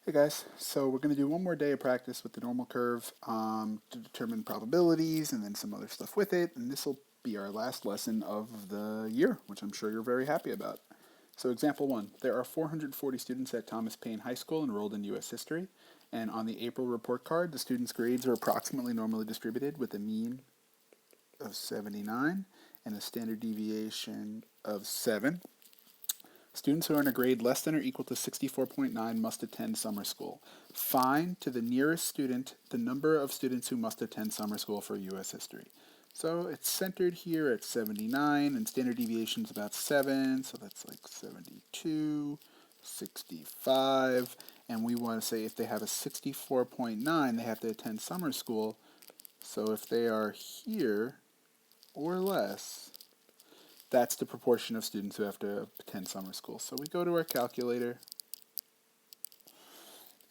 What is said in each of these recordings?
Hey guys, so we're going to do one more day of practice with the normal curve to determine probabilities and then some other stuff with it, and this will be our last lesson of the year, which I'm sure you're very happy about. So example one, there are 440 students at Thomas Paine High School enrolled in U.S. history, and on the April report card, the students' grades are approximately normally distributed with a mean of 79 and a standard deviation of 7. Students who earn a grade less than or equal to 64.9 must attend summer school. Find to the nearest student the number of students who must attend summer school for U.S. history. So it's centered here at 79, and standard deviation is about 7, so that's like 72, 65, and we want to say if they have a 64.9, they have to attend summer school. So if they are here or less, that's the proportion of students who have to attend summer school. So we go to our calculator,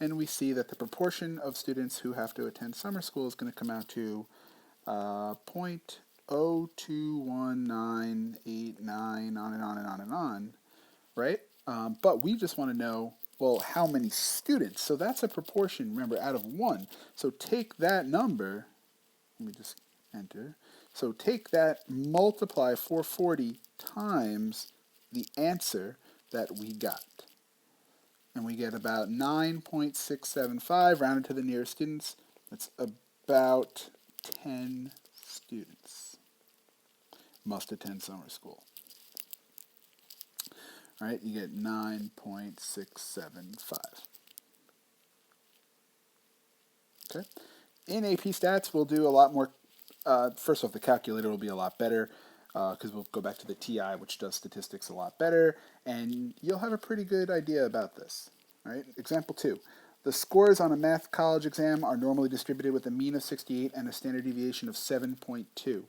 and we see that the proportion of students who have to attend summer school is going to come out to 0.021989, on and on and on and on, right? But we just want to know, well, how many students? So that's a proportion, remember, out of 1. So take that number, let me just enter. So take that, multiply 440 times the answer that we got. And we get about 9.675 rounded to the nearest students. That's about 10 students must attend summer school. All right, you get 9.675. Okay. In AP Stats, we'll do a lot more. First off, the calculator will be a lot better because we'll go back to the TI, which does statistics a lot better, and you'll have a pretty good idea about this. All right. Example 2. The scores on a math college exam are normally distributed with a mean of 68 and a standard deviation of 7.2.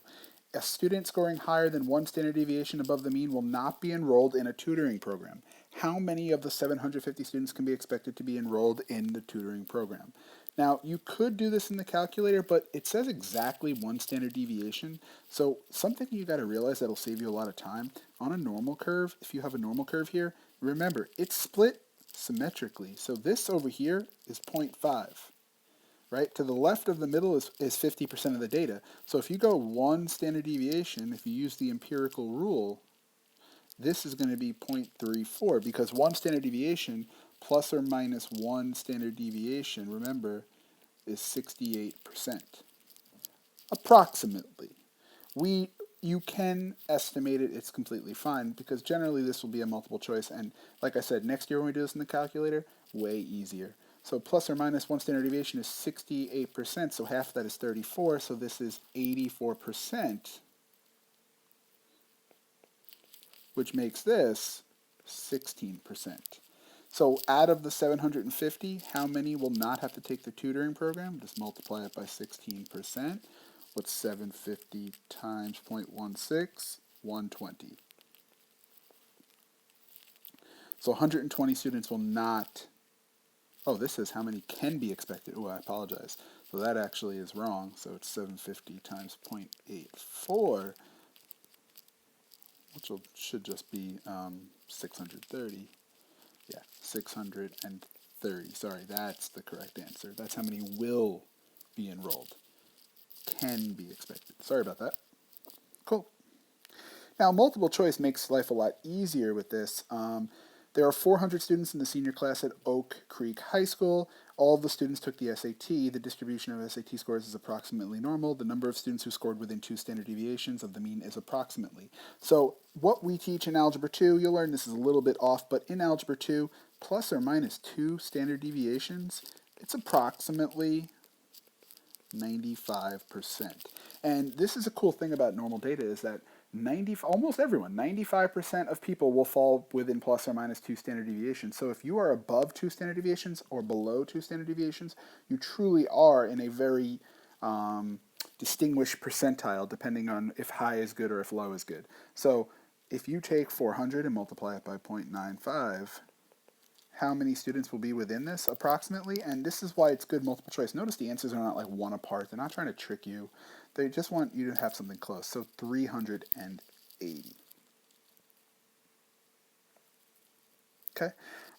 A student scoring higher than one standard deviation above the mean will not be enrolled in a tutoring program. How many of the 750 students can be expected to be enrolled in the tutoring program? Now, you could do this in the calculator, but it says exactly one standard deviation. So something you got to realize that'll save you a lot of time. On a normal curve, if you have a normal curve here, remember, it's split symmetrically. So this over here is 0.5. Right? To the left of the middle is 50% of the data. So if you go one standard deviation, if you use the empirical rule, this is going to be 0.34 because one standard deviation plus or minus one standard deviation, remember, is 68%. Approximately. You can estimate it, it's completely fine because generally this will be a multiple choice, and like I said, next year when we do this in the calculator, way easier. So plus or minus one standard deviation is 68%, so half of that is 34, so this is 84%, which makes this 16%. So out of the 750, how many will not have to take the tutoring program? Just multiply it by 16%. What's 750 times 0.16? 120. So 120 students will not. Oh, this says how many can be expected. Oh, I apologize. So that actually is wrong. So it's 750 times 0.84, which should just be 630. Yeah, 630. Sorry, that's the correct answer. That's how many will be enrolled. Can be expected. Sorry about that. Cool. Now, multiple choice makes life a lot easier with this. There are 400 students in the senior class at Oak Creek High School. All of the students took the SAT. The distribution of SAT scores is approximately normal. The number of students who scored within 2 standard deviations of the mean is approximately. So what we teach in Algebra 2, you'll learn this is a little bit off, but in Algebra 2, plus or minus 2 standard deviations, it's approximately 95%. And this is a cool thing about normal data is that almost everyone, 95% of people will fall within plus or minus 2 standard deviations. So if you are above 2 standard deviations or below 2 standard deviations, you truly are in a very distinguished percentile depending on if high is good or if low is good. So if you take 400 and multiply it by 0.95, how many students will be within this approximately, and this is why it's good multiple choice. Notice the answers are not like one apart. They're not trying to trick you. They just want you to have something close. So 380. Okay.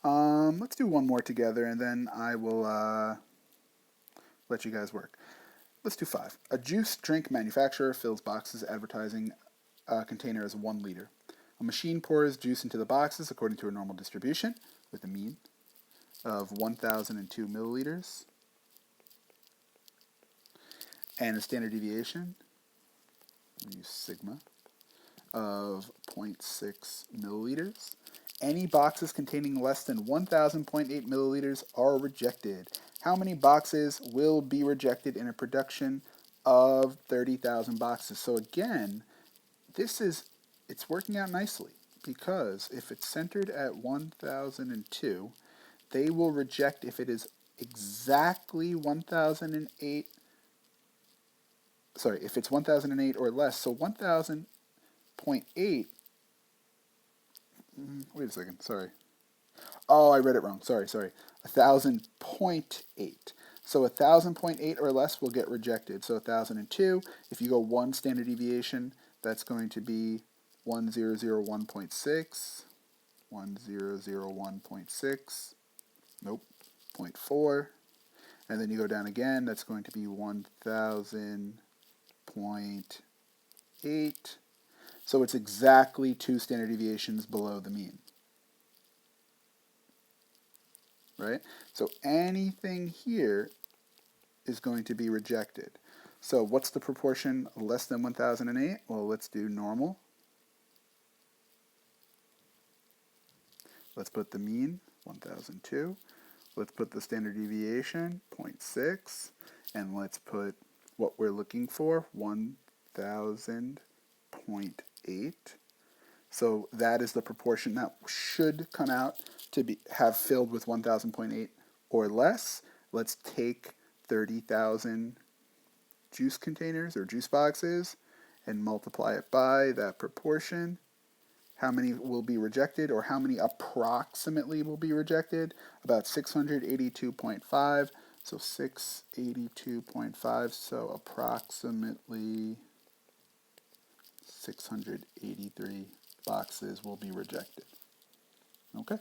Let's do one more together, and then I will let you guys work. Let's do 5. A juice drink manufacturer fills boxes advertising a container as 1 liter. A machine pours juice into the boxes according to a normal distribution with a mean of 1,002 milliliters and a standard deviation, we use sigma, of 0.6 milliliters. Any boxes containing less than 1,000.8 milliliters are rejected. How many boxes will be rejected in a production of 30,000 boxes? So again, it's working out nicely because if it's centered at 1,002, they will reject if it is exactly 1,008. Sorry, if it's 1,008 or less. So 1,000.8. Wait a second. Sorry. Oh, I read it wrong. Sorry. 1,000.8. So 1,000.8 or less will get rejected. So 1,002. If you go 1 standard deviation, that's going to be 1,001.6. 1,001.6. Nope. 0.4. And then you go down again. That's going to be 1,000.8. So it's exactly 2 standard deviations below the mean. Right? So anything here is going to be rejected. So what's the proportion less than 1,008? Well, let's do normal. Let's put the mean, 1,002. Let's put the standard deviation, 0.6. And let's put what we're looking for, 1,000.8. So that is the proportion that should come out to have filled with 1,000.8 or less. Let's take 30,000 juice containers or juice boxes and multiply it by that proportion. How many will be rejected, or how many approximately will be rejected? About 682.5. So 682.5. So approximately 683 boxes will be rejected. Okay?